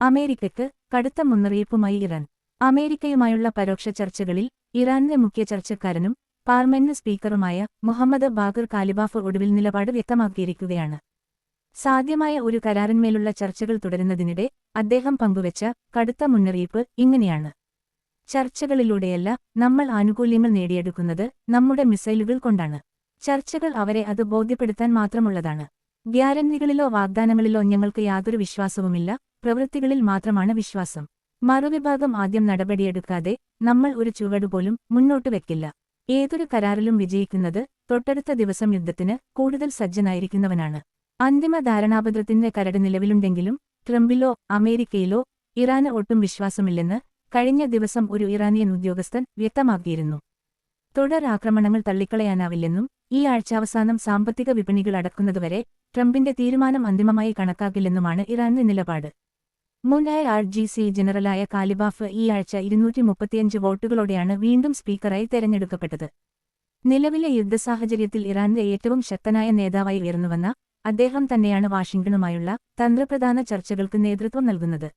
അമേരിക്കയ്ക്ക് കടുത്ത മുന്നറിയിപ്പുമായി ഇറാൻ. അമേരിക്കയുമായുള്ള പരോക്ഷ ചർച്ചകളിൽ ഇറാന്റെ മുഖ്യ ചർച്ചക്കാരനും പാർലമെന്റ് സ്പീക്കറുമായ മുഹമ്മദ് ബാഖർ കാലിബാഫ് ഒടുവിൽ നിലപാട് വ്യക്തമാക്കിയിരിക്കുകയാണ്. സാധ്യമായ ഒരു കരാറിന്മേലുള്ള ചർച്ചകൾ തുടരുന്നതിനിടെ അദ്ദേഹം പങ്കുവച്ച കടുത്ത മുന്നറിയിപ്പ് ഇങ്ങനെയാണ്: ചർച്ചകളിലൂടെയല്ല നമ്മൾ ആനുകൂല്യങ്ങൾ നേടിയെടുക്കുന്നത്, നമ്മുടെ മിസൈലുകൾ കൊണ്ടാണ്. ചർച്ചകൾ അവരെ അത് ബോധ്യപ്പെടുത്താൻ മാത്രമുള്ളതാണ്. ഗ്യാരന്റികളിലോ വാഗ്ദാനങ്ങളിലോ ഞങ്ങൾക്ക് യാതൊരു വിശ്വാസവുമില്ല, പ്രവൃത്തികളിൽ മാത്രമാണ് വിശ്വാസം. മറുവിഭാഗം ആദ്യം നടപടിയെടുക്കാതെ നമ്മൾ ഒരു ചുവടുപോലും മുന്നോട്ട് വെക്കില്ല. ഏതൊരു കരാറിലും വിജയിക്കുന്നത് തൊട്ടടുത്ത ദിവസം യുദ്ധത്തിന് കൂടുതൽ സജ്ജനായിരിക്കുന്നവനാണ്. അന്തിമ ധാരണാപത്രത്തിന്റെ കരട് നിലവിലുണ്ടെങ്കിലും ട്രംപിലോ അമേരിക്കയിലോ ഇറാന് ഒട്ടും വിശ്വാസമില്ലെന്ന് കഴിഞ്ഞ ദിവസം ഒരു ഇറാനിയൻ ഉദ്യോഗസ്ഥൻ വ്യക്തമാക്കിയിരുന്നു. തുടർ ആക്രമണങ്ങൾ തള്ളിക്കളയാനാവില്ലെന്നും ഈ ആഴ്ചാവസാനം സാമ്പത്തിക വിപണികൾ അടക്കുന്നതുവരെ ട്രംപിന്റെ തീരുമാനം അന്തിമമായി കണക്കാക്കില്ലെന്നുമാണ് ഇറാന്റെ നിലപാട്. മുൻ IRGC ജനറലായ കാലിബാഫ് ഈ ആഴ്ച 235 വോട്ടുകളോടെയാണ് വീണ്ടും സ്പീക്കറായി തെരഞ്ഞെടുക്കപ്പെട്ടത്. നിലവിലെ യുദ്ധസാഹചര്യത്തിൽ ഇറാന്റെ ഏറ്റവും ശക്തനായ നേതാവായി ഉയർന്നുവന്ന അദ്ദേഹം തന്നെയാണ് വാഷിംഗ്ടണുമായുള്ള തന്ത്രപ്രധാന ചർച്ചകൾക്ക് നേതൃത്വം നൽകുന്നത്.